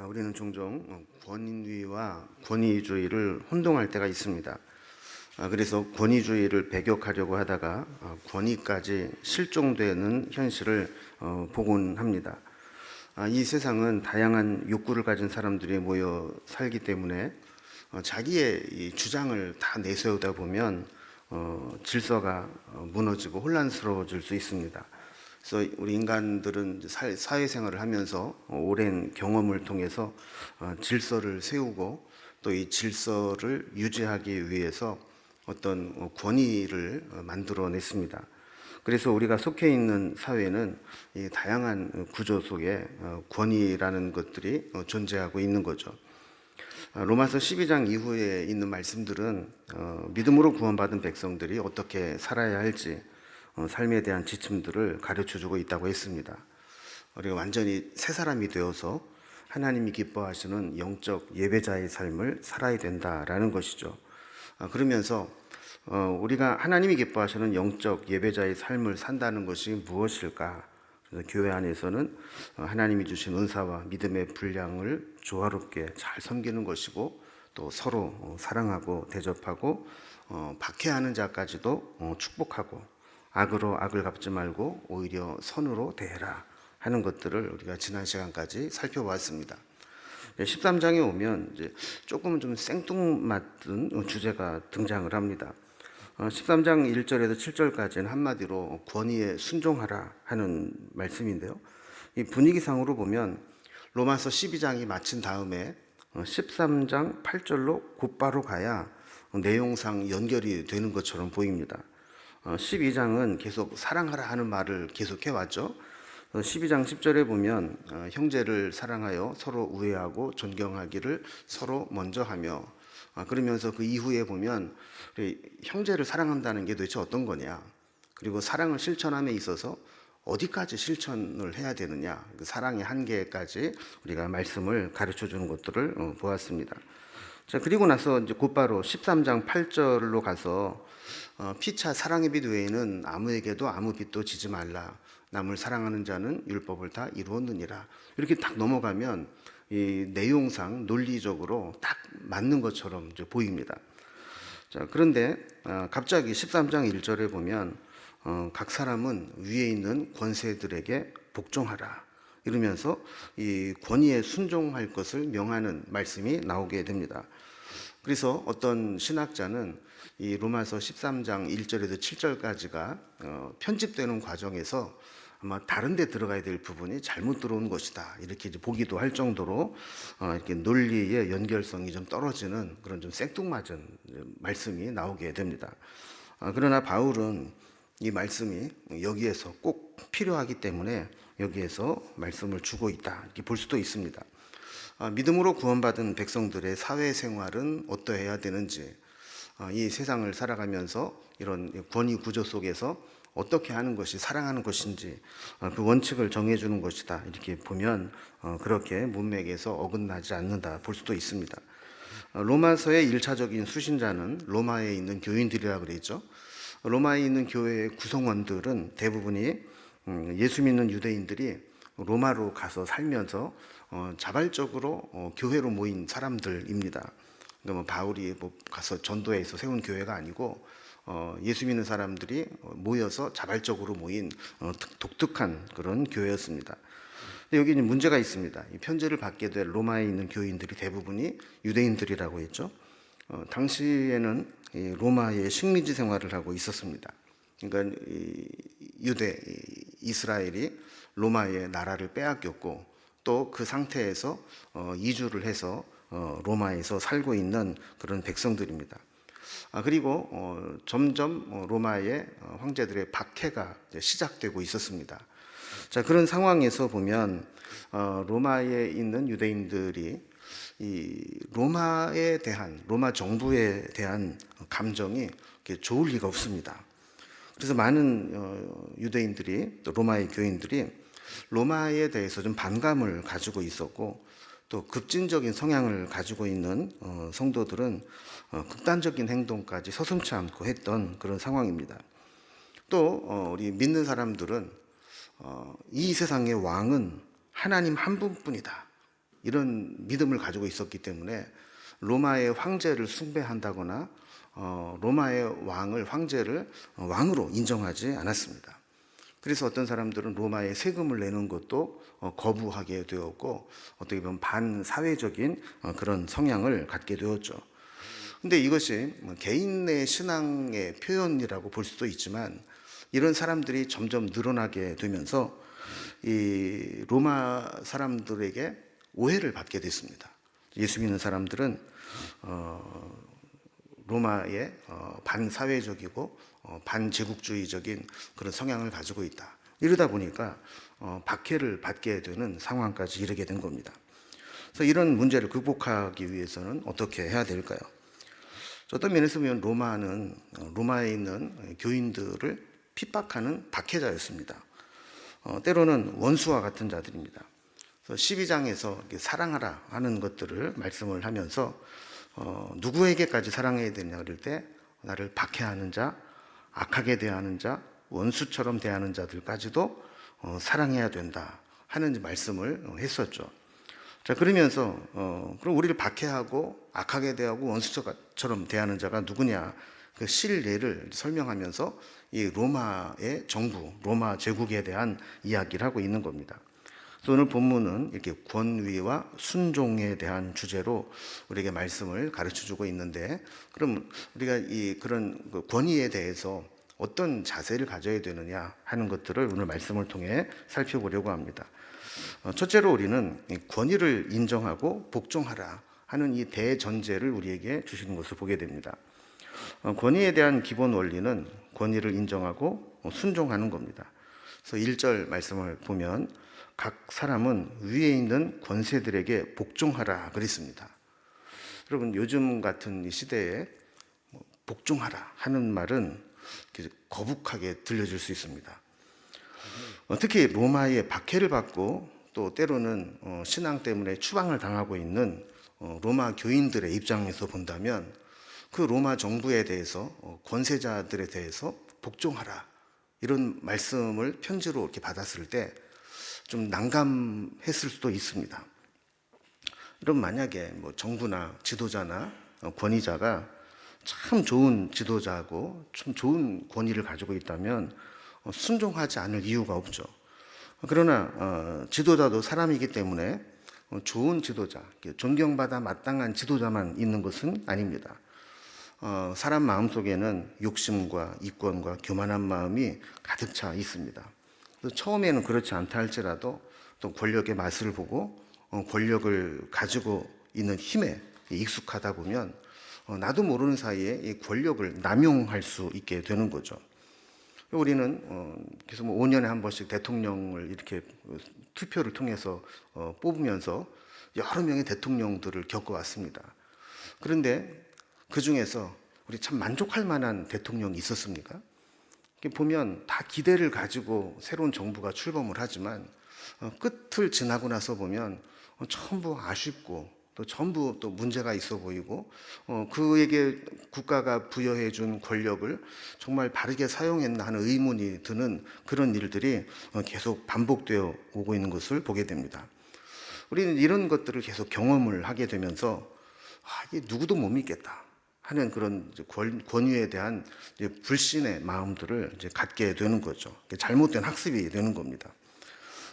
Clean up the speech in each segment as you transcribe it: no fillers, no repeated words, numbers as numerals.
우리는 종종 권위와 권위주의를 혼동할 때가 있습니다. 그래서 권위주의를 배격하려고 하다가 권위까지 실종되는 현실을 보곤 합니다. 이 세상은 다양한 욕구를 가진 사람들이 모여 살기 때문에 자기의 이 주장을 다 내세우다 보면 질서가 무너지고 혼란스러워질 수 있습니다. 그래서 우리 인간들은 사회생활을 하면서 오랜 경험을 통해서 질서를 세우고 또 이 질서를 유지하기 위해서 어떤 권위를 만들어냈습니다. 그래서 우리가 속해 있는 사회는 이 다양한 구조 속에 권위라는 것들이 존재하고 있는 거죠. 로마서 12장 이후에 있는 말씀들은 믿음으로 구원받은 백성들이 어떻게 살아야 할지 삶에 대한 지침들을 가르쳐주고 있다고 했습니다. 우리가 완전히 새 사람이 되어서 하나님이 기뻐하시는 영적 예배자의 삶을 살아야 된다라는 것이죠. 그러면서 우리가 하나님이 기뻐하시는 영적 예배자의 삶을 산다는 것이 무엇일까? 그래서 교회 안에서는 하나님이 주신 은사와 믿음의 분량을 조화롭게 잘 섬기는 것이고 또 서로 사랑하고 대접하고 박해하는 자까지도 축복하고 악으로 악을 갚지 말고 오히려 선으로 대해라 하는 것들을 우리가 지난 시간까지 살펴보았습니다. 13장에 오면 이제 조금은 좀 생뚱맞은 주제가 등장을 합니다. 13장 1절에서 7절까지는 한마디로 권위에 순종하라 하는 말씀인데요. 이 분위기상으로 보면 로마서 12장이 마친 다음에 13장 8절로 곧바로 가야 내용상 연결이 되는 것처럼 보입니다. 12장은 계속 사랑하라 하는 말을 계속해 왔죠. 12장 10절에 보면 형제를 사랑하여 서로 우애하고 존경하기를 서로 먼저 하며, 그러면서 그 이후에 보면 형제를 사랑한다는 게 도대체 어떤 거냐, 그리고 사랑을 실천함에 있어서 어디까지 실천을 해야 되느냐, 그 사랑의 한계까지 우리가 말씀을 가르쳐 주는 것들을 보았습니다. 자, 그리고 나서 이제 곧바로 13장 8절로 가서 피차 사랑의 빛 외에는 아무에게도 아무 빛도 지지 말라. 남을 사랑하는 자는 율법을 다 이루었느니라. 이렇게 딱 넘어가면 이 내용상 논리적으로 딱 맞는 것처럼 이제 보입니다. 자, 그런데 갑자기 13장 1절에 보면 각 사람은 위에 있는 권세들에게 복종하라. 이러면서 이 권위에 순종할 것을 명하는 말씀이 나오게 됩니다. 그래서 어떤 신학자는 이 로마서 13장 1절에서 7절까지가 편집되는 과정에서 아마 다른 데 들어가야 될 부분이 잘못 들어온 것이다, 이렇게 이제 보기도 할 정도로 이렇게 논리의 연결성이 좀 떨어지는 그런 좀 생뚱맞은 말씀이 나오게 됩니다. 그러나 바울은 이 말씀이 여기에서 꼭 필요하기 때문에 여기에서 말씀을 주고 있다, 이렇게 볼 수도 있습니다. 믿음으로 구원받은 백성들의 사회생활은 어떠해야 되는지, 이 세상을 살아가면서 이런 권위 구조 속에서 어떻게 하는 것이 사랑하는 것인지 그 원칙을 정해주는 것이다, 이렇게 보면 그렇게 문맥에서 어긋나지 않는다 볼 수도 있습니다. 로마서의 1차적인 수신자는 로마에 있는 교인들이라고 그랬죠. 로마에 있는 교회의 구성원들은 대부분이 예수 믿는 유대인들이 로마로 가서 살면서 자발적으로 교회로 모인 사람들입니다. 그러니까 바울이 가서 전도해서 세운 교회가 아니고 예수 믿는 사람들이 모여서 자발적으로 모인 독특한 그런 교회였습니다. 근데 여기 문제가 있습니다. 이 편지를 받게 될 로마에 있는 교인들이 대부분이 유대인들이라고 했죠. 당시에는 로마의 식민지 생활을 하고 있었습니다. 그러니까 이스라엘이 로마의 나라를 빼앗겼고 또 그 상태에서 이주를 해서 로마에서 살고 있는 그런 백성들입니다. 그리고 점점 로마의 황제들의 박해가 시작되고 있었습니다. 자, 그런 상황에서 보면 로마에 있는 유대인들이 이 로마에 대한, 로마 정부에 대한 감정이 좋을 리가 없습니다. 그래서 많은 유대인들이, 또 로마의 교인들이 로마에 대해서 좀 반감을 가지고 있었고, 또 급진적인 성향을 가지고 있는 성도들은 극단적인 행동까지 서슴지 않고 했던 그런 상황입니다. 또 우리 믿는 사람들은 이 세상의 왕은 하나님 한 분뿐이다, 이런 믿음을 가지고 있었기 때문에 로마의 황제를 숭배한다거나 로마의 황제를 왕으로 인정하지 않았습니다. 그래서 어떤 사람들은 로마에 세금을 내는 것도 거부하게 되었고 어떻게 보면 반사회적인 그런 성향을 갖게 되었죠. 근데 이것이 개인의 신앙의 표현이라고 볼 수도 있지만 이런 사람들이 점점 늘어나게 되면서 이 로마 사람들에게 오해를 받게 됐습니다. 예수 믿는 사람들은 로마의 반사회적이고 반제국주의적인 그런 성향을 가지고 있다. 이러다 보니까 박해를 받게 되는 상황까지 이르게 된 겁니다. 그래서 이런 문제를 극복하기 위해서는 어떻게 해야 될까요? 어떤 면에서 보면 로마에 있는 교인들을 핍박하는 박해자였습니다. 때로는 원수와 같은 자들입니다. 그래서 12장에서 사랑하라 하는 것들을 말씀을 하면서 누구에게까지 사랑해야 되냐 그럴 때 나를 박해하는 자, 악하게 대하는 자, 원수처럼 대하는 자들까지도 사랑해야 된다 하는 말씀을 했었죠. 자, 그러면서 그럼 우리를 박해하고 악하게 대하고 원수처럼 대하는 자가 누구냐 그 실례를 설명하면서 이 로마의 정부, 로마 제국에 대한 이야기를 하고 있는 겁니다. 오늘 본문은 이렇게 권위와 순종에 대한 주제로 우리에게 말씀을 가르쳐주고 있는데, 그럼 우리가 그런 권위에 대해서 어떤 자세를 가져야 되느냐 하는 것들을 오늘 말씀을 통해 살펴보려고 합니다. 첫째로 우리는 권위를 인정하고 복종하라 하는 이 대전제를 우리에게 주시는 것을 보게 됩니다. 권위에 대한 기본 원리는 권위를 인정하고 순종하는 겁니다. 그래서 1절 말씀을 보면 각 사람은 위에 있는 권세들에게 복종하라 그랬습니다. 여러분, 요즘 같은 이 시대에 복종하라 하는 말은 거북하게 들려질 수 있습니다. 특히 로마의 박해를 받고 또 때로는 신앙 때문에 추방을 당하고 있는 로마 교인들의 입장에서 본다면 그 로마 정부에 대해서 권세자들에 대해서 복종하라 이런 말씀을 편지로 이렇게 받았을 때 좀 난감했을 수도 있습니다. 그럼 만약에 정부나 지도자나 권위자가 참 좋은 지도자고 참 좋은 권위를 가지고 있다면 순종하지 않을 이유가 없죠. 그러나 지도자도 사람이기 때문에 좋은 지도자, 존경받아 마땅한 지도자만 있는 것은 아닙니다. 사람 마음속에는 욕심과 이권과 교만한 마음이 가득 차 있습니다. 처음에는 그렇지 않다 할지라도 또 권력의 맛을 보고 권력을 가지고 있는 힘에 익숙하다 보면 나도 모르는 사이에 이 권력을 남용할 수 있게 되는 거죠. 우리는 계속 5년에 한 번씩 대통령을 이렇게 투표를 통해서 뽑으면서 여러 명의 대통령들을 겪어왔습니다. 그런데 그 중에서 우리 참 만족할 만한 대통령이 있었습니까? 보면 다 기대를 가지고 새로운 정부가 출범을 하지만 끝을 지나고 나서 보면 전부 아쉽고 또 전부 또 문제가 있어 보이고 그에게 국가가 부여해 준 권력을 정말 바르게 사용했나 하는 의문이 드는 그런 일들이 계속 반복되어 오고 있는 것을 보게 됩니다. 우리는 이런 것들을 계속 경험을 하게 되면서 이게 누구도 못 믿겠다 하는 그런 권위에 대한 불신의 마음들을 이제 갖게 되는 거죠. 잘못된 학습이 되는 겁니다.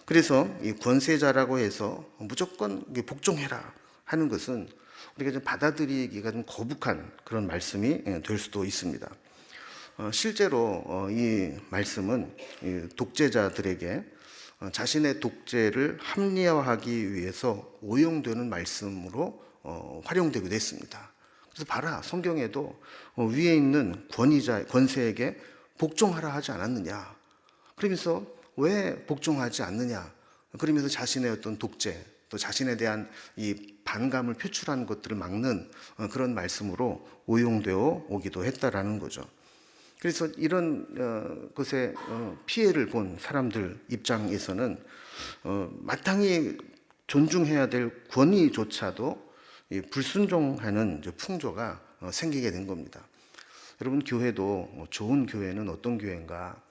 그래서 이 권세자라고 해서 무조건 복종해라 하는 것은 우리가 좀 받아들이기가 좀 거북한 그런 말씀이 될 수도 있습니다. 실제로 이 말씀은 독재자들에게 자신의 독재를 합리화하기 위해서 오용되는 말씀으로 활용되기도 했습니다. 그래서 봐라, 성경에도 위에 있는 권세에게 복종하라 하지 않았느냐. 그러면서 왜 복종하지 않느냐. 그러면서 자신의 어떤 독재, 또 자신에 대한 이 반감을 표출하는 것들을 막는 그런 말씀으로 오용되어 오기도 했다라는 거죠. 그래서 이런 것에 피해를 본 사람들 입장에서는 마땅히 존중해야 될 권위조차도 불순종하는 풍조가 생기게 된 겁니다. 여러분, 교회도 좋은 교회는 어떤 교회인가?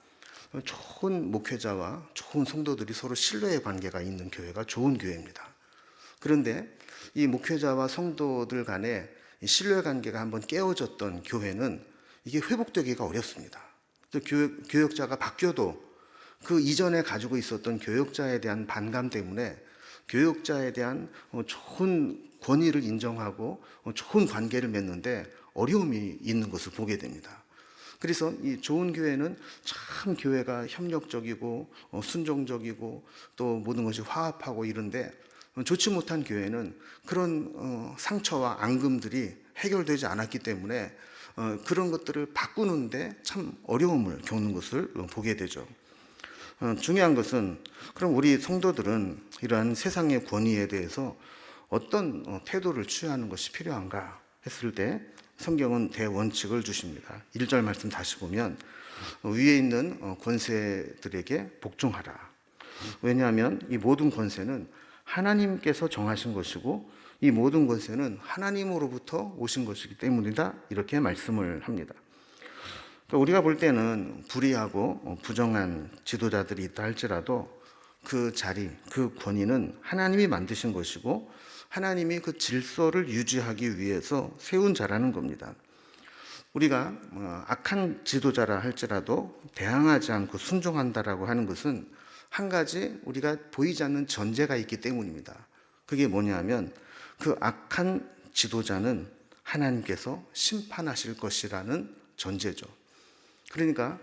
좋은 목회자와 좋은 성도들이 서로 신뢰의 관계가 있는 교회가 좋은 교회입니다. 그런데 이 목회자와 성도들 간에 신뢰 관계가 한번 깨어졌던 교회는 이게 회복되기가 어렵습니다. 교역자가 바뀌어도 그 이전에 가지고 있었던 교역자에 대한 반감 때문에 교역자에 대한 좋은 권위를 인정하고 좋은 관계를 맺는데 어려움이 있는 것을 보게 됩니다. 그래서 이 좋은 교회는 참 교회가 협력적이고 순종적이고 또 모든 것이 화합하고 이런데, 좋지 못한 교회는 그런 상처와 앙금들이 해결되지 않았기 때문에 그런 것들을 바꾸는데 참 어려움을 겪는 것을 보게 되죠. 중요한 것은 그럼 우리 성도들은 이러한 세상의 권위에 대해서 어떤 태도를 취하는 것이 필요한가 했을 때 성경은 대원칙을 주십니다. 1절 말씀 다시 보면 위에 있는 권세들에게 복종하라. 왜냐하면 이 모든 권세는 하나님께서 정하신 것이고 이 모든 권세는 하나님으로부터 오신 것이기 때문이다, 이렇게 말씀을 합니다. 우리가 볼 때는 불의하고 부정한 지도자들이 있다 할지라도 그 자리, 그 권위는 하나님이 만드신 것이고 하나님이 그 질서를 유지하기 위해서 세운 자라는 겁니다. 우리가 악한 지도자라 할지라도 대항하지 않고 순종한다라고 하는 것은 한 가지 우리가 보이지 않는 전제가 있기 때문입니다. 그게 뭐냐면 그 악한 지도자는 하나님께서 심판하실 것이라는 전제죠. 그러니까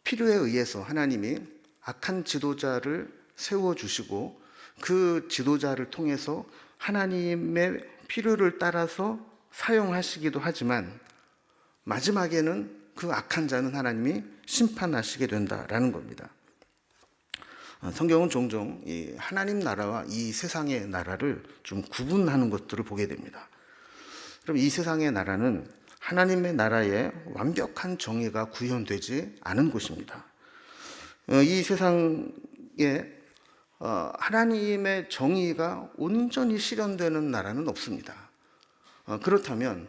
필요에 의해서 하나님이 악한 지도자를 세워주시고 그 지도자를 통해서 하나님의 필요를 따라서 사용하시기도 하지만 마지막에는 그 악한 자는 하나님이 심판하시게 된다라는 겁니다. 성경은 종종 이 하나님 나라와 이 세상의 나라를 좀 구분하는 것들을 보게 됩니다. 그럼 이 세상의 나라는 하나님의 나라에 완벽한 정의가 구현되지 않은 곳입니다. 이 세상에 하나님의 정의가 온전히 실현되는 나라는 없습니다. 그렇다면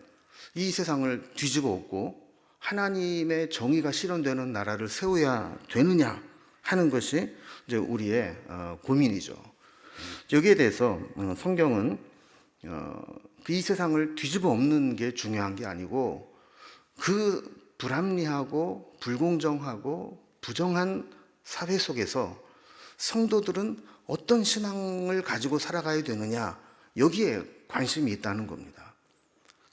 이 세상을 뒤집어 엎고 하나님의 정의가 실현되는 나라를 세워야 되느냐 하는 것이 이제 우리의 고민이죠. 여기에 대해서 성경은 이 세상을 뒤집어 엎는 게 중요한 게 아니고 그 불합리하고 불공정하고 부정한 사회 속에서 성도들은 어떤 신앙을 가지고 살아가야 되느냐, 여기에 관심이 있다는 겁니다.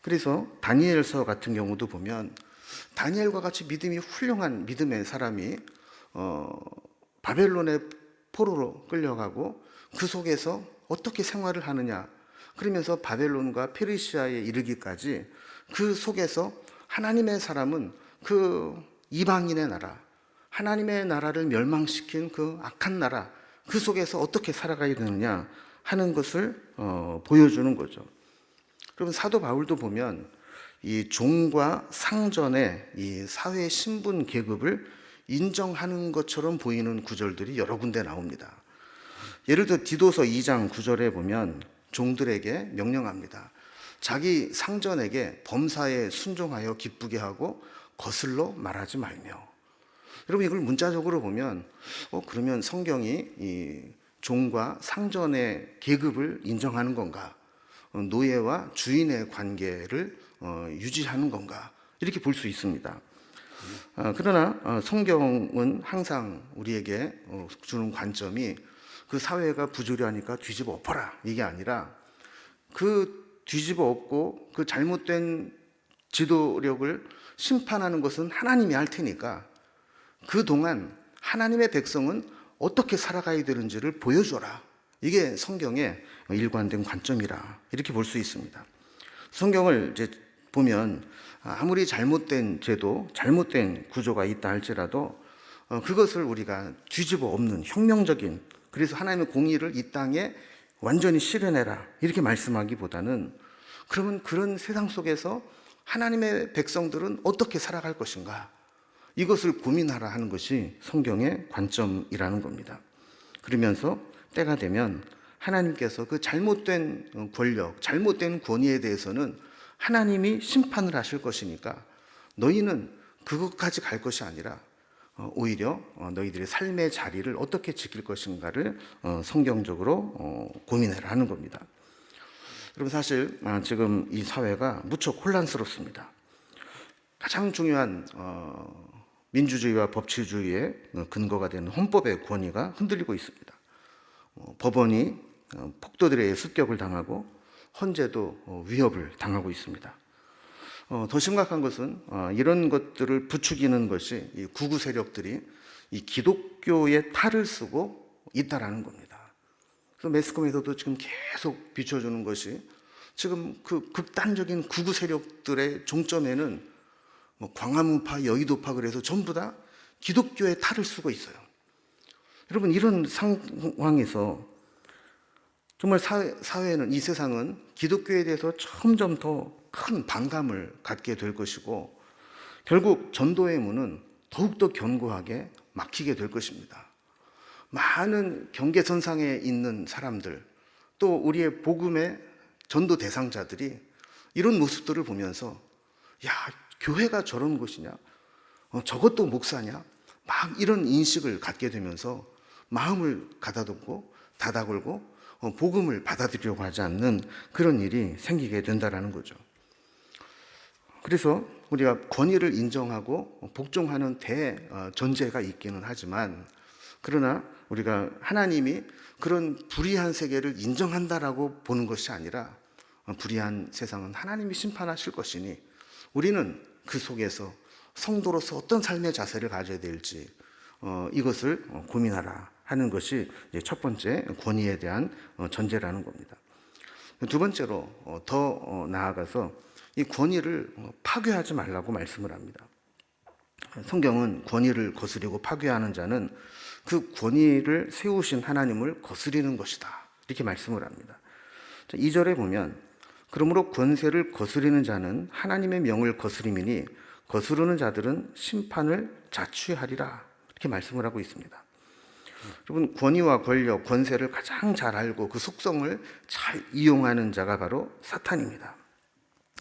그래서 다니엘서 같은 경우도 보면 다니엘과 같이 믿음이 훌륭한 믿음의 사람이 바벨론의 포로로 끌려가고 그 속에서 어떻게 생활을 하느냐, 그러면서 바벨론과 페르시아에 이르기까지 그 속에서 하나님의 사람은 그 이방인의 나라, 하나님의 나라를 멸망시킨 그 악한 나라, 그 속에서 어떻게 살아가야 되느냐 하는 것을 보여주는 거죠. 그럼 사도 바울도 보면 이 종과 상전의 이 사회 신분 계급을 인정하는 것처럼 보이는 구절들이 여러 군데 나옵니다. 예를 들어 디도서 2장 9절에 보면 종들에게 명령합니다. 자기 상전에게 범사에 순종하여 기쁘게 하고 거슬러 말하지 말며. 여러분 이걸 문자적으로 보면 그러면 성경이 이 종과 상전의 계급을 인정하는 건가? 노예와 주인의 관계를 유지하는 건가? 이렇게 볼 수 있습니다. 그러나 성경은 항상 우리에게 주는 관점이 그 사회가 부조리하니까 뒤집어 엎어라, 이게 아니라 그 뒤집어 엎고 그 잘못된 지도력을 심판하는 것은 하나님이 할 테니까 그동안 하나님의 백성은 어떻게 살아가야 되는지를 보여줘라. 이게 성경의 일관된 관점이라 이렇게 볼 수 있습니다. 성경을 이제 보면 아무리 잘못된 제도, 잘못된 구조가 있다 할지라도 그것을 우리가 뒤집어 엎는 혁명적인, 그래서 하나님의 공의를 이 땅에 완전히 실현해라 이렇게 말씀하기보다는 그러면 그런 세상 속에서 하나님의 백성들은 어떻게 살아갈 것인가, 이것을 고민하라 하는 것이 성경의 관점이라는 겁니다. 그러면서 때가 되면 하나님께서 그 잘못된 권력, 잘못된 권위에 대해서는 하나님이 심판을 하실 것이니까 너희는 그것까지 갈 것이 아니라 오히려 너희들의 삶의 자리를 어떻게 지킬 것인가를 성경적으로 고민을 하는 겁니다. 여러분, 사실 지금 이 사회가 무척 혼란스럽습니다. 가장 중요한 민주주의와 법치주의의 근거가 되는 헌법의 권위가 흔들리고 있습니다. 법원이 폭도들의 습격을 당하고 헌재도 위협을 당하고 있습니다. 더 심각한 것은 이런 것들을 부추기는 것이 이 구구 세력들이 이 기독교의 탈을 쓰고 있다라는 겁니다. 그래서 매스컴에서도 지금 계속 비춰주는 것이 지금 그 극단적인 구구 세력들의 종점에는 뭐 광화문파, 여의도파 그래서 전부 다 기독교의 탈을 쓰고 있어요. 여러분, 이런 상황에서 정말 사회는, 이 세상은 기독교에 대해서 점점 더 큰 반감을 갖게 될 것이고 결국 전도의 문은 더욱더 견고하게 막히게 될 것입니다. 많은 경계선상에 있는 사람들, 또 우리의 복음의 전도 대상자들이 이런 모습들을 보면서 야, 교회가 저런 곳이냐? 저것도 목사냐? 막 이런 인식을 갖게 되면서 마음을 가다듬고 닫아걸고 복음을 받아들이려고 하지 않는 그런 일이 생기게 된다는 거죠. 그래서 우리가 권위를 인정하고 복종하는 대전제가 있기는 하지만, 그러나 우리가 하나님이 그런 불의한 세계를 인정한다라고 보는 것이 아니라 불의한 세상은 하나님이 심판하실 것이니 우리는 그 속에서 성도로서 어떤 삶의 자세를 가져야 될지 이것을 고민하라 하는 것이 첫 번째 권위에 대한 전제라는 겁니다. 두 번째로 더 나아가서 이 권위를 파괴하지 말라고 말씀을 합니다. 성경은 권위를 거스리고 파괴하는 자는 그 권위를 세우신 하나님을 거스리는 것이다, 이렇게 말씀을 합니다. 2절에 보면 그러므로 권세를 거스리는 자는 하나님의 명을 거스림이니 거스르는 자들은 심판을 자취하리라, 이렇게 말씀을 하고 있습니다. 여러분, 권위와 권력, 권세를 가장 잘 알고 그 속성을 잘 이용하는 자가 바로 사탄입니다.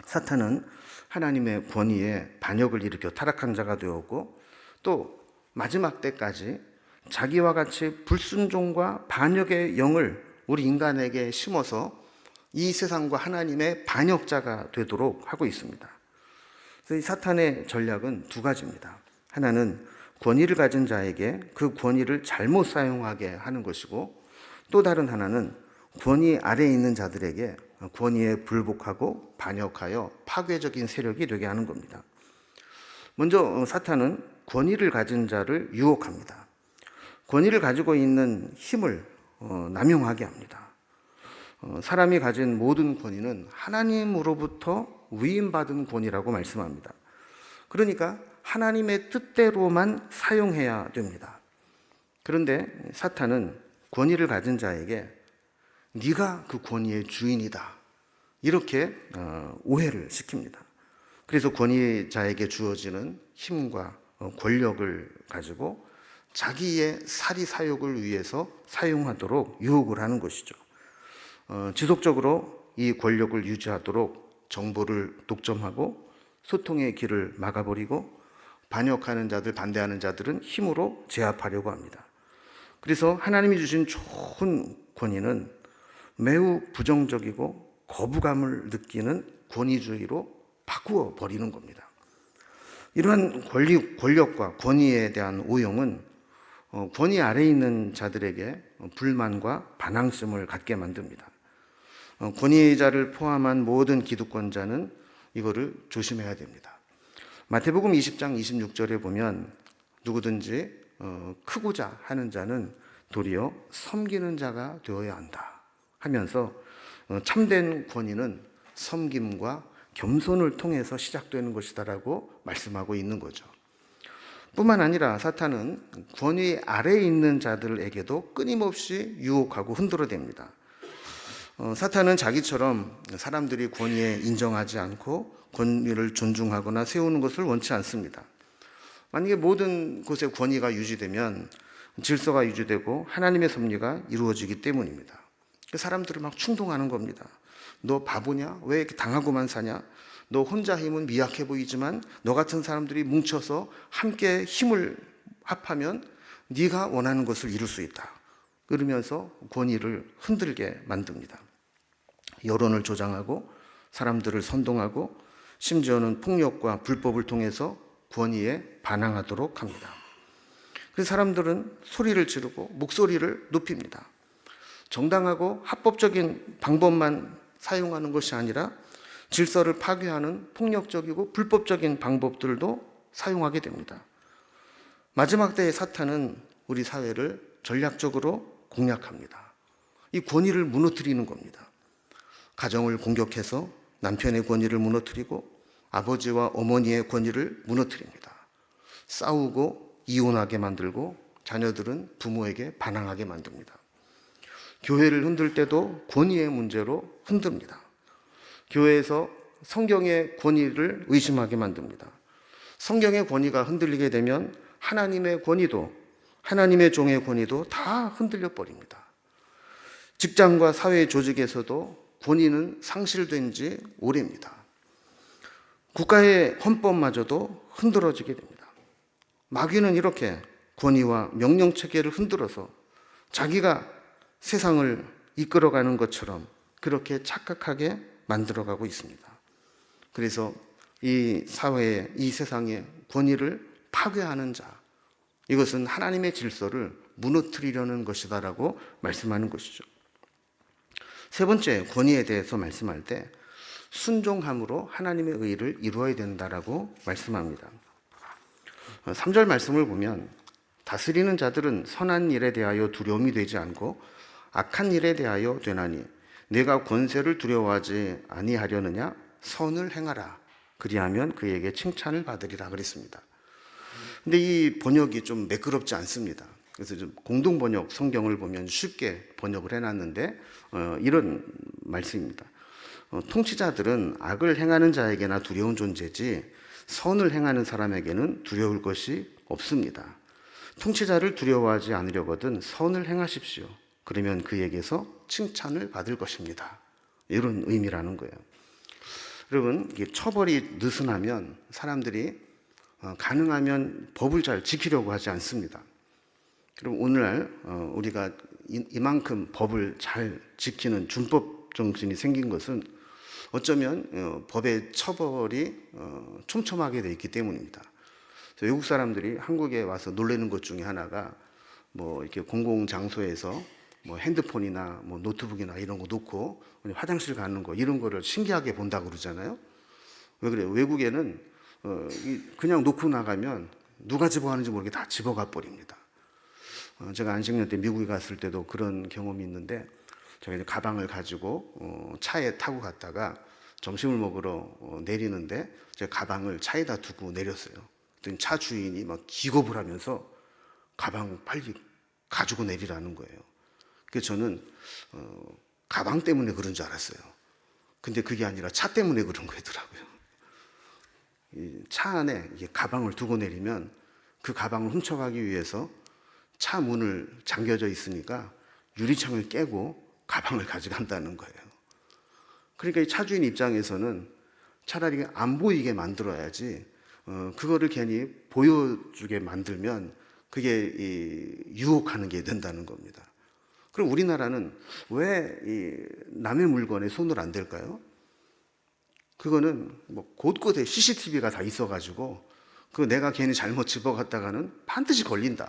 사탄은 하나님의 권위에 반역을 일으켜 타락한 자가 되었고 또 마지막 때까지 자기와 같이 불순종과 반역의 영을 우리 인간에게 심어서 이 세상과 하나님의 반역자가 되도록 하고 있습니다. 그래서 이 사탄의 전략은 두 가지입니다. 하나는 권위를 가진 자에게 그 권위를 잘못 사용하게 하는 것이고, 또 다른 하나는 권위 아래에 있는 자들에게 권위에 불복하고 반역하여 파괴적인 세력이 되게 하는 겁니다. 먼저 사탄은 권위를 가진 자를 유혹합니다. 권위를 가지고 있는 힘을 남용하게 합니다. 사람이 가진 모든 권위는 하나님으로부터 위임받은 권위라고 말씀합니다. 그러니까 하나님의 뜻대로만 사용해야 됩니다. 그런데 사탄은 권위를 가진 자에게 네가 그 권위의 주인이다, 이렇게 오해를 시킵니다. 그래서 권위자에게 주어지는 힘과 권력을 가지고 자기의 사리사욕을 위해서 사용하도록 유혹을 하는 것이죠. 지속적으로 이 권력을 유지하도록 정보를 독점하고 소통의 길을 막아버리고 반역하는 자들, 반대하는 자들은 힘으로 제압하려고 합니다. 그래서 하나님이 주신 좋은 권위는 매우 부정적이고 거부감을 느끼는 권위주의로 바꾸어 버리는 겁니다. 이러한 권력과 권위에 대한 오용은 권위 아래에 있는 자들에게 불만과 반항심을 갖게 만듭니다. 권위자를 포함한 모든 기득권자는 이거를 조심해야 됩니다. 마태복음 20장 26절에 보면 누구든지 크고자 하는 자는 도리어 섬기는 자가 되어야 한다 하면서 참된 권위는 섬김과 겸손을 통해서 시작되는 것이다라고 말씀하고 있는 거죠. 뿐만 아니라 사탄은 권위 아래에 있는 자들에게도 끊임없이 유혹하고 흔들어댑니다. 사탄은 자기처럼 사람들이 권위에 인정하지 않고 권위를 존중하거나 세우는 것을 원치 않습니다. 만약에 모든 곳에 권위가 유지되면 질서가 유지되고 하나님의 섭리가 이루어지기 때문입니다. 사람들을 막 충동하는 겁니다. 너 바보냐? 왜 이렇게 당하고만 사냐? 너 혼자 힘은 미약해 보이지만 너 같은 사람들이 뭉쳐서 함께 힘을 합하면 네가 원하는 것을 이룰 수 있다. 그러면서 권위를 흔들게 만듭니다. 여론을 조장하고 사람들을 선동하고 심지어는 폭력과 불법을 통해서 권위에 반항하도록 합니다. 그래서 사람들은 소리를 지르고 목소리를 높입니다. 정당하고 합법적인 방법만 사용하는 것이 아니라 질서를 파괴하는 폭력적이고 불법적인 방법들도 사용하게 됩니다. 마지막 때의 사탄은 우리 사회를 전략적으로 공략합니다. 이 권위를 무너뜨리는 겁니다. 가정을 공격해서 남편의 권위를 무너뜨리고 아버지와 어머니의 권위를 무너뜨립니다. 싸우고 이혼하게 만들고 자녀들은 부모에게 반항하게 만듭니다. 교회를 흔들 때도 권위의 문제로 흔듭니다. 교회에서 성경의 권위를 의심하게 만듭니다. 성경의 권위가 흔들리게 되면 하나님의 권위도, 하나님의 종의 권위도 다 흔들려 버립니다. 직장과 사회 조직에서도 권위는 상실된 지 오래입니다. 국가의 헌법마저도 흔들어지게 됩니다. 마귀는 이렇게 권위와 명령 체계를 흔들어서 자기가 세상을 이끌어가는 것처럼 그렇게 착각하게 만들어가고 있습니다. 그래서 이 사회에, 이 세상의 권위를 파괴하는 자, 이것은 하나님의 질서를 무너뜨리려는 것이다라고 말씀하는 것이죠. 세 번째, 권위에 대해서 말씀할 때 순종함으로 하나님의 의를 이루어야 된다라고 말씀합니다. 3절 말씀을 보면 다스리는 자들은 선한 일에 대하여 두려움이 되지 않고 악한 일에 대하여 되나니 내가 권세를 두려워하지 아니하려느냐 선을 행하라 그리하면 그에게 칭찬을 받으리라 그랬습니다. 근데 이 번역이 좀 매끄럽지 않습니다. 그래서 좀 공동 번역 성경을 보면 쉽게 번역을 해놨는데 이런 말씀입니다. 통치자들은 악을 행하는 자에게나 두려운 존재지 선을 행하는 사람에게는 두려울 것이 없습니다. 통치자를 두려워하지 않으려거든 선을 행하십시오. 그러면 그에게서 칭찬을 받을 것입니다. 이런 의미라는 거예요. 여러분, 처벌이 느슨하면 사람들이 가능하면 법을 잘 지키려고 하지 않습니다. 그럼 오늘날 우리가 이만큼 법을 잘 지키는 준법 정신이 생긴 것은 어쩌면 법의 처벌이 촘촘하게 되어 있기 때문입니다. 외국 사람들이 한국에 와서 놀라는 것 중에 하나가 뭐 이렇게 공공 장소에서 뭐 핸드폰이나 뭐 노트북이나 이런 거 놓고 화장실 가는 거 이런 거를 신기하게 본다고 그러잖아요. 왜 그래요? 외국에는 그냥 놓고 나가면 누가 집어가는지 모르게 다 집어가 버립니다. 제가 안식년 때 미국에 갔을 때도 그런 경험이 있는데 제가 이제 가방을 가지고 차에 타고 갔다가 점심을 먹으러 내리는데 제가 가방을 차에다 두고 내렸어요. 그랬더니 차 주인이 막 기겁을 하면서 가방 빨리 가지고 내리라는 거예요. 그래서 저는 가방 때문에 그런 줄 알았어요. 근데 그게 아니라 차 때문에 그런 거더라고요. 차 안에 가방을 두고 내리면 그 가방을 훔쳐가기 위해서 차 문을 잠겨져 있으니까 유리창을 깨고 가방을 가져간다는 거예요. 그러니까 이 차주인 입장에서는 차라리 안 보이게 만들어야지 그거를 괜히 보여주게 만들면 그게 유혹하는 게 된다는 겁니다. 그럼 우리나라는 왜 남의 물건에 손을 안 댈까요? 그거는 뭐 곳곳에 CCTV가 다 있어가지고 그 내가 괜히 잘못 집어갔다가는 반드시 걸린다.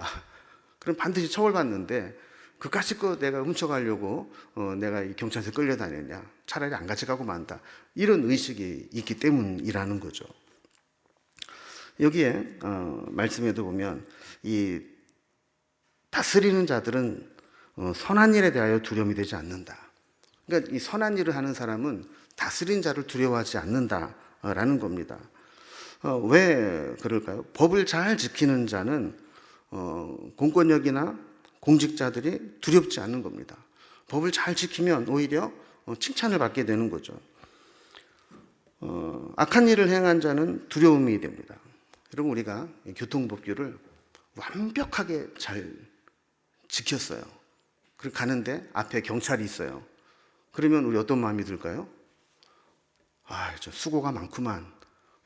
그럼 반드시 처벌받는데 그까짓 거 내가 훔쳐가려고 내가 경찰서에 끌려다녔냐, 차라리 안 가져가고 만다, 이런 의식이 있기 때문이라는 거죠. 여기에 말씀에도 보면 이 다스리는 자들은 선한 일에 대하여 두려움이 되지 않는다. 그러니까 이 선한 일을 하는 사람은 다스린 자를 두려워하지 않는다라는 겁니다. 왜 그럴까요? 법을 잘 지키는 자는 공권력이나 공직자들이 두렵지 않는 겁니다. 법을 잘 지키면 오히려 칭찬을 받게 되는 거죠. 악한 일을 행한 자는 두려움이 됩니다. 여러분, 우리가 교통법규를 완벽하게 잘 지켰어요. 그리고 가는데 앞에 경찰이 있어요. 그러면 우리 어떤 마음이 들까요? 아, 저 수고가 많구만,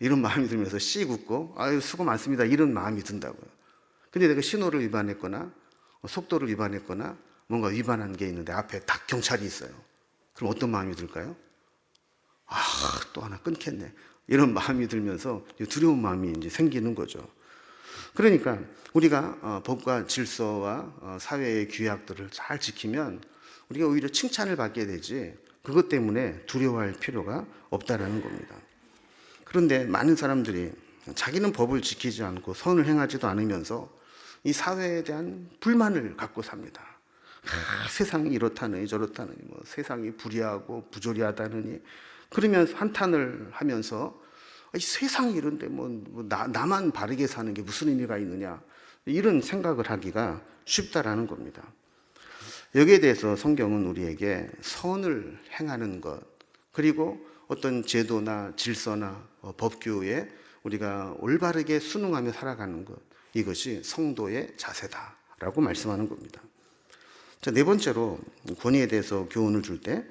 이런 마음이 들면서 씩 웃고 아유 수고 많습니다, 이런 마음이 든다고요. 근데 내가 신호를 위반했거나 속도를 위반했거나 뭔가 위반한 게 있는데 앞에 딱 경찰이 있어요. 그럼 어떤 마음이 들까요? 아, 또 하나 끊겠네. 이런 마음이 들면서 두려운 마음이 이제 생기는 거죠. 그러니까 우리가 법과 질서와 사회의 규약들을 잘 지키면 우리가 오히려 칭찬을 받게 되지 그것 때문에 두려워할 필요가 없다라는 겁니다. 그런데 많은 사람들이 자기는 법을 지키지 않고 선을 행하지도 않으면서 이 사회에 대한 불만을 갖고 삽니다. 세상이 이렇다느니 저렇다느니 뭐 세상이 불의하고 부조리하다느니 그러면서 한탄을 하면서 이 세상이 이런데 나만 바르게 사는 게 무슨 의미가 있느냐 이런 생각을 하기가 쉽다라는 겁니다. 여기에 대해서 성경은 우리에게 선을 행하는 것 그리고 어떤 제도나 질서나 법규에 우리가 올바르게 순응하며 살아가는 것 이것이 성도의 자세다라고 말씀하는 겁니다. 자, 네 번째로 권위에 대해서 교훈을 줄 때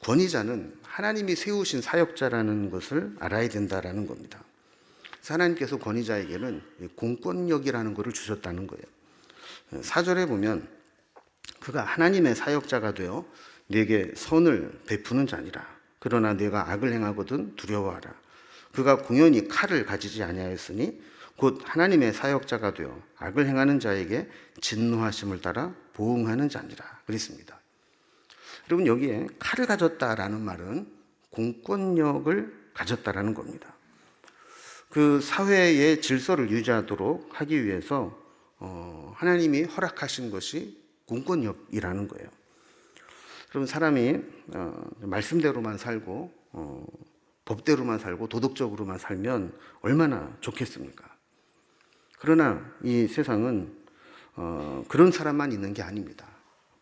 권위자는 하나님이 세우신 사역자라는 것을 알아야 된다라는 겁니다. 그래서 하나님께서 권위자에게는 공권력이라는 것을 주셨다는 거예요. 4절에 보면 그가 하나님의 사역자가 되어 네게 선을 베푸는 자니라. 그러나 네가 악을 행하거든 두려워하라. 그가 공연히 칼을 가지지 아니하였으니 곧 하나님의 사역자가 되어 악을 행하는 자에게 진노하심을 따라 보응하는 자니라 그랬습니다. 여러분 여기에 칼을 가졌다라는 말은 공권력을 가졌다라는 겁니다. 그 사회의 질서를 유지하도록 하기 위해서 하나님이 허락하신 것이 공권력이라는 거예요. 그럼 사람이 말씀대로만 살고 법대로만 살고 도덕적으로만 살면 얼마나 좋겠습니까? 그러나 이 세상은 그런 사람만 있는 게 아닙니다.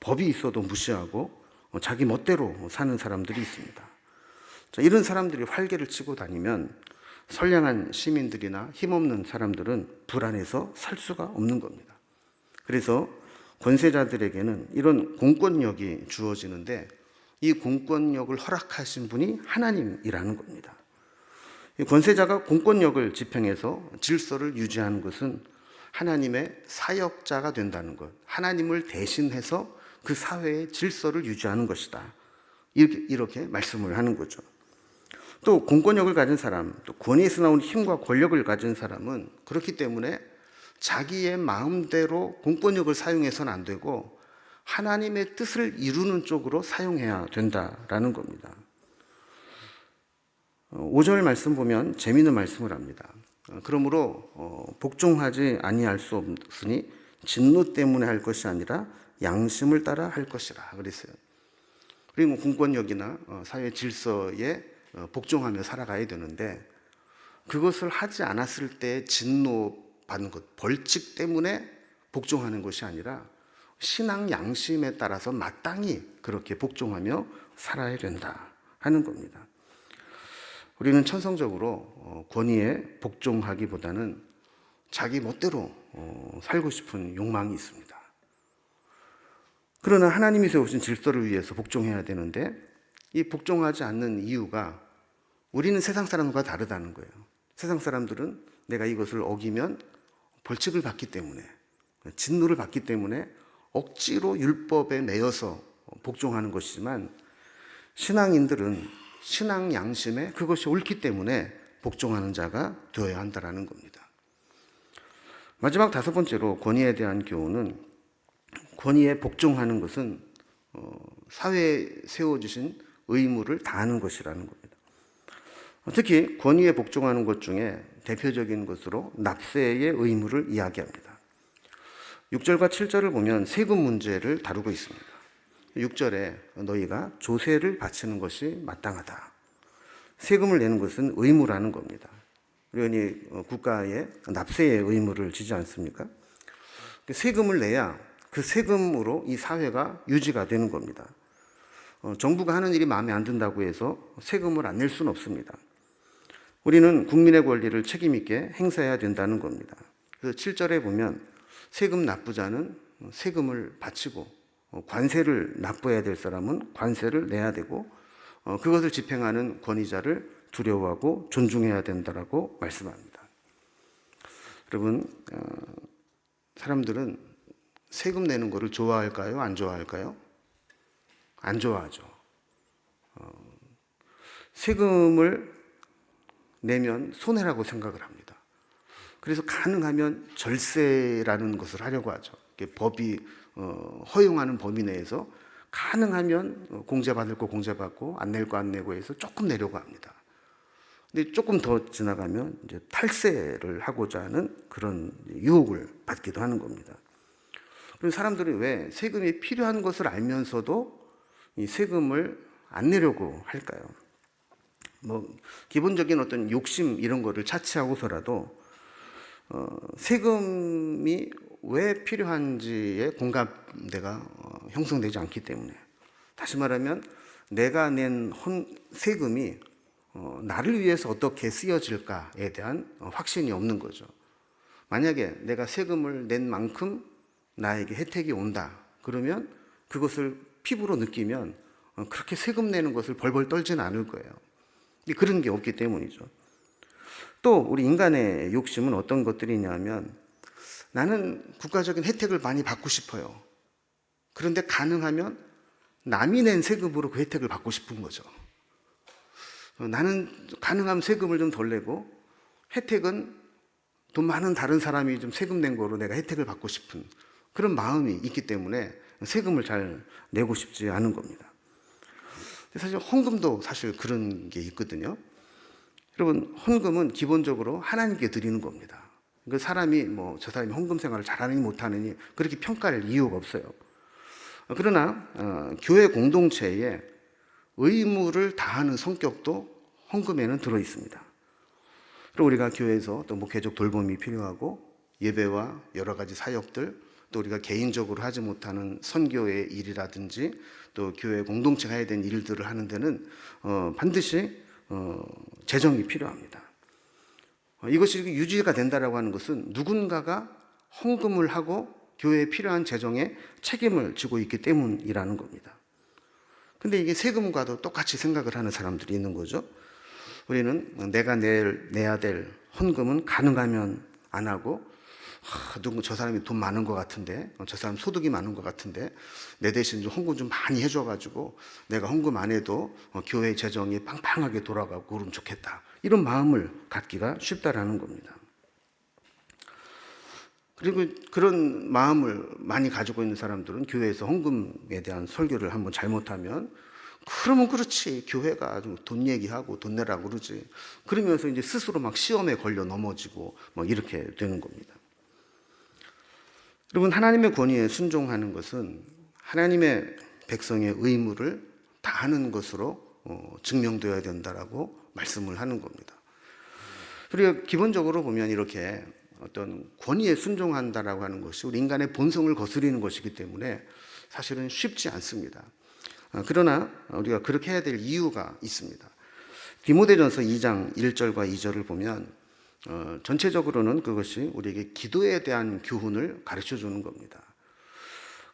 법이 있어도 무시하고 자기 멋대로 사는 사람들이 있습니다. 자, 이런 사람들이 활개를 치고 다니면 선량한 시민들이나 힘없는 사람들은 불안해서 살 수가 없는 겁니다. 그래서 권세자들에게는 이런 공권력이 주어지는데 이 공권력을 허락하신 분이 하나님이라는 겁니다. 이 권세자가 공권력을 집행해서 질서를 유지하는 것은 하나님의 사역자가 된다는 것, 하나님을 대신해서 그 사회의 질서를 유지하는 것이다. 이렇게 말씀을 하는 거죠. 또 공권력을 가진 사람, 또 권위에서 나온 힘과 권력을 가진 사람은 그렇기 때문에 자기의 마음대로 공권력을 사용해서는 안 되고 하나님의 뜻을 이루는 쪽으로 사용해야 된다라는 겁니다. 5절 말씀 보면 재미있는 말씀을 합니다. 그러므로 복종하지 아니할 수 없으니 진노 때문에 할 것이 아니라 양심을 따라 할 것이라 그랬어요. 그리고 공권력이나 사회 질서에 복종하며 살아가야 되는데 그것을 하지 않았을 때 진노받는 것, 벌칙 때문에 복종하는 것이 아니라 신앙 양심에 따라서 마땅히 그렇게 복종하며 살아야 된다 하는 겁니다. 우리는 천성적으로 권위에 복종하기보다는 자기 멋대로 살고 싶은 욕망이 있습니다. 그러나 하나님이 세우신 질서를 위해서 복종해야 되는데 이 복종하지 않는 이유가 우리는 세상 사람과 다르다는 거예요. 세상 사람들은 내가 이것을 어기면 벌칙을 받기 때문에 진노를 받기 때문에 억지로 율법에 매여서 복종하는 것이지만 신앙인들은 신앙 양심에 그것이 옳기 때문에 복종하는 자가 되어야 한다는 겁니다. 마지막 5번째로 권위에 대한 교훈은 권위에 복종하는 것은 사회에 세워주신 의무를 다하는 것이라는 겁니다. 특히 권위에 복종하는 것 중에 대표적인 것으로 납세의 의무를 이야기합니다. 6절과 7절을 보면 세금 문제를 다루고 있습니다. 6절에 너희가 조세를 바치는 것이 마땅하다. 세금을 내는 것은 의무라는 겁니다. 우리가 국가에 납세의 의무를 지지 않습니까? 세금을 내야 그 세금으로 이 사회가 유지가 되는 겁니다. 정부가 하는 일이 마음에 안 든다고 해서 세금을 안 낼 수는 없습니다. 우리는 국민의 권리를 책임 있게 행사해야 된다는 겁니다. 그래서 7절에 보면 세금 납부자는 세금을 바치고 관세를 납부해야 될 사람은 관세를 내야 되고 그것을 집행하는 권위자를 두려워하고 존중해야 된다라고 말씀합니다. 여러분 사람들은 세금 내는 거를 좋아할까요? 안 좋아할까요? 안 좋아하죠. 세금을 내면 손해라고 생각을 합니다. 그래서 가능하면 절세라는 것을 하려고 하죠. 법이 허용하는 범위 내에서 가능하면 공제받을 거 공제받고 안 낼 거 안 내고 해서 조금 내려고 합니다. 근데 조금 더 지나가면 이제 탈세를 하고자 하는 그런 유혹을 받기도 하는 겁니다. 그럼 사람들이 왜 세금이 필요한 것을 알면서도 이 세금을 안 내려고 할까요? 기본적인 어떤 욕심 이런 거를 차치하고서라도 세금이 왜 필요한지에 공감대가 형성되지 않기 때문에, 다시 말하면 내가 낸 세금이 나를 위해서 어떻게 쓰여질까에 대한 확신이 없는 거죠. 만약에 내가 세금을 낸 만큼 나에게 혜택이 온다 그러면 그것을 피부로 느끼면 그렇게 세금 내는 것을 벌벌 떨지는 않을 거예요. 그런 게 없기 때문이죠. 또 우리 인간의 욕심은 어떤 것들이 있냐면, 나는 국가적인 혜택을 많이 받고 싶어요. 그런데 가능하면 남이 낸 세금으로 그 혜택을 받고 싶은 거죠. 나는 가능하면 세금을 좀 덜 내고 혜택은 돈 많은 다른 사람이 좀 세금 낸 거로 내가 혜택을 받고 싶은 그런 마음이 있기 때문에 세금을 잘 내고 싶지 않은 겁니다. 사실 헌금도 사실 그런 게 있거든요. 여러분, 헌금은 기본적으로 하나님께 드리는 겁니다. 그 사람이 저 사람이 헌금 생활을 잘하느니 못하느니 그렇게 평가할 이유가 없어요. 그러나 교회 공동체에 의무를 다하는 성격도 헌금에는 들어 있습니다. 그리고 우리가 교회에서 또 목회적 돌봄이 필요하고 예배와 여러 가지 사역들, 또 우리가 개인적으로 하지 못하는 선교의 일이라든지 또 교회 공동체가 해야 되는 일들을 하는 데는 반드시 재정이 필요합니다. 이것이 유지가 된다라고 하는 것은 누군가가 헌금을 하고 교회에 필요한 재정에 책임을 지고 있기 때문이라는 겁니다. 근데 이게 세금과도 똑같이 생각을 하는 사람들이 있는 거죠. 우리는 내가 내야 될 헌금은 가능하면 안 하고, 저 사람이 돈 많은 것 같은데, 저 사람 소득이 많은 것 같은데 내 대신 좀 헌금 좀 많이 해줘가지고 내가 헌금 안 해도 교회 재정이 빵빵하게 돌아가고 그러면 좋겠다, 이런 마음을 갖기가 쉽다라는 겁니다. 그리고 그런 마음을 많이 가지고 있는 사람들은 교회에서 헌금에 대한 설교를 한번 잘못하면, 그러면 그렇지, 교회가 돈 얘기하고 돈 내라고 그러지, 그러면서 이제 스스로 막 시험에 걸려 넘어지고 이렇게 되는 겁니다. 여러분, 하나님의 권위에 순종하는 것은 하나님의 백성의 의무를 다하는 것으로 증명되어야 된다라고 말씀을 하는 겁니다. 우리가 기본적으로 보면 이렇게 어떤 권위에 순종한다라고 하는 것이 우리 인간의 본성을 거스리는 것이기 때문에 사실은 쉽지 않습니다. 그러나 우리가 그렇게 해야 될 이유가 있습니다. 디모데전서 2장 1절과 2절을 보면 전체적으로는 그것이 우리에게 기도에 대한 교훈을 가르쳐 주는 겁니다.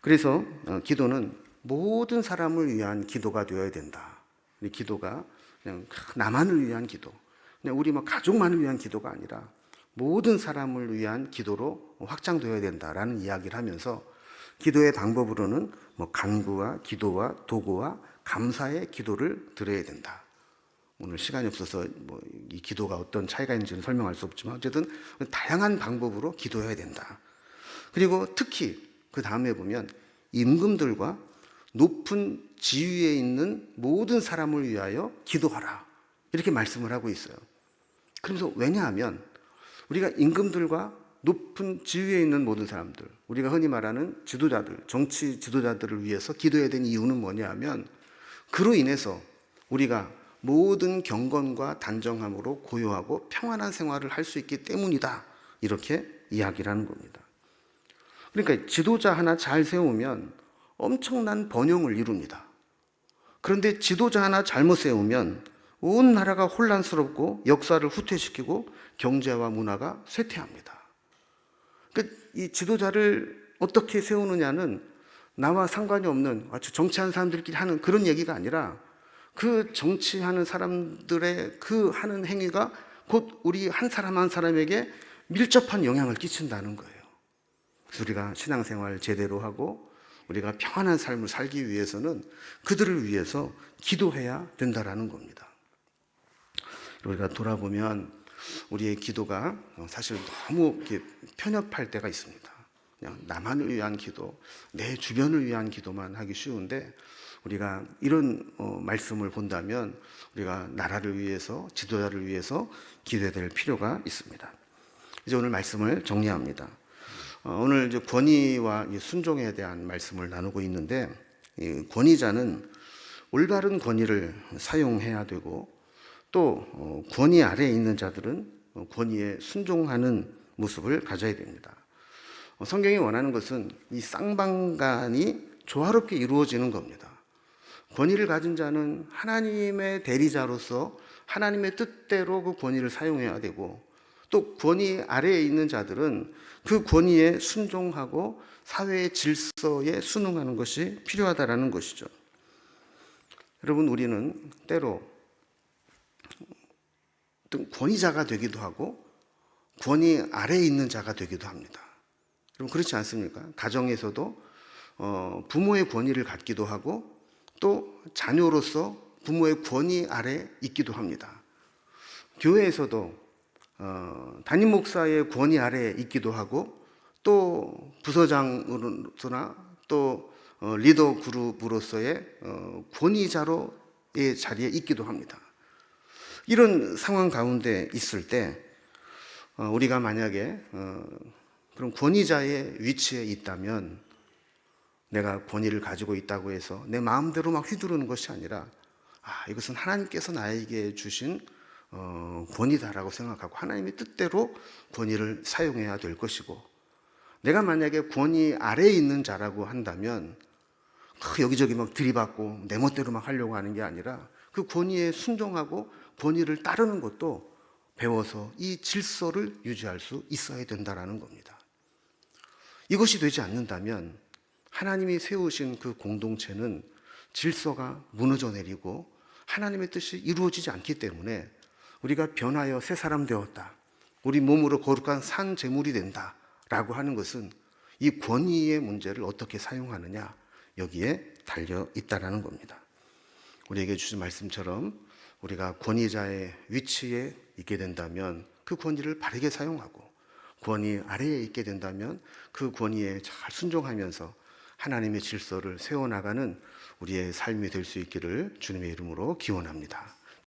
그래서 기도는 모든 사람을 위한 기도가 되어야 된다. 이 기도가 그냥 나만을 위한 기도, 그냥 우리 가족만을 위한 기도가 아니라 모든 사람을 위한 기도로 확장되어야 된다라는 이야기를 하면서, 기도의 방법으로는 간구와 기도와 도구와 감사의 기도를 드려야 된다. 오늘 시간이 없어서 이 기도가 어떤 차이가 있는지는 설명할 수 없지만 어쨌든 다양한 방법으로 기도해야 된다. 그리고 특히 그 다음에 보면 임금들과 높은 지위에 있는 모든 사람을 위하여 기도하라, 이렇게 말씀을 하고 있어요. 그래서 왜냐하면 우리가 임금들과 높은 지위에 있는 모든 사람들, 우리가 흔히 말하는 지도자들, 정치 지도자들을 위해서 기도해야 되는 이유는 뭐냐면, 그로 인해서 우리가 모든 경건과 단정함으로 고요하고 평안한 생활을 할 수 있기 때문이다, 이렇게 이야기를 하는 겁니다. 그러니까 지도자 하나 잘 세우면 엄청난 번영을 이룹니다. 그런데 지도자 하나 잘못 세우면 온 나라가 혼란스럽고 역사를 후퇴시키고 경제와 문화가 쇠퇴합니다. 그러니까 이 지도자를 어떻게 세우느냐는 나와 상관이 없는 아주 정치하는 사람들끼리 하는 그런 얘기가 아니라, 그 정치하는 사람들의 그 하는 행위가 곧 우리 한 사람 한 사람에게 밀접한 영향을 끼친다는 거예요. 그래서 우리가 신앙생활 제대로 하고 우리가 평안한 삶을 살기 위해서는 그들을 위해서 기도해야 된다라는 겁니다. 우리가 돌아보면 우리의 기도가 사실 너무 이렇게 편협할 때가 있습니다. 그냥 나만을 위한 기도, 내 주변을 위한 기도만 하기 쉬운데, 우리가 이런 말씀을 본다면 우리가 나라를 위해서, 지도자를 위해서 기도해야 될 필요가 있습니다. 이제 오늘 말씀을 정리합니다. 오늘 이제 권위와 순종에 대한 말씀을 나누고 있는데, 이 권위자는 올바른 권위를 사용해야 되고, 또 권위 아래에 있는 자들은 권위에 순종하는 모습을 가져야 됩니다. 성경이 원하는 것은 이 쌍방간이 조화롭게 이루어지는 겁니다. 권위를 가진 자는 하나님의 대리자로서 하나님의 뜻대로 그 권위를 사용해야 되고, 또 권위 아래에 있는 자들은 그 권위에 순종하고 사회의 질서에 순응하는 것이 필요하다라는 것이죠. 여러분, 우리는 때로 어떤 권위자가 되기도 하고 권위 아래에 있는 자가 되기도 합니다. 여러분, 그렇지 않습니까? 가정에서도 부모의 권위를 갖기도 하고 또 자녀로서 부모의 권위 아래 있기도 합니다. 교회에서도 담임 목사의 권위 아래 있기도 하고 또 부서장으로서나 또 리더 그룹으로서의 권위자로의 자리에 있기도 합니다. 이런 상황 가운데 있을 때 우리가 만약에 그런 권위자의 위치에 있다면 내가 권위를 가지고 있다고 해서 내 마음대로 막 휘두르는 것이 아니라 이것은 하나님께서 나에게 주신 권위다라고 생각하고 하나님의 뜻대로 권위를 사용해야 될 것이고, 내가 만약에 권위 아래에 있는 자라고 한다면 여기저기 막 들이받고 내 멋대로 막 하려고 하는 게 아니라 그 권위에 순종하고 권위를 따르는 것도 배워서 이 질서를 유지할 수 있어야 된다라는 겁니다. 이것이 되지 않는다면 하나님이 세우신 그 공동체는 질서가 무너져 내리고 하나님의 뜻이 이루어지지 않기 때문에 우리가 변하여 새 사람 되었다, 우리 몸으로 거룩한 산 제물이 된다 라고 하는 것은 이 권위의 문제를 어떻게 사용하느냐, 여기에 달려 있다라는 겁니다. 우리에게 주신 말씀처럼 우리가 권위자의 위치에 있게 된다면 그 권위를 바르게 사용하고, 권위 아래에 있게 된다면 그 권위에 잘 순종하면서 하나님의 질서를 세워나가는 우리의 삶이 될 수 있기를 주님의 이름으로 기원합니다.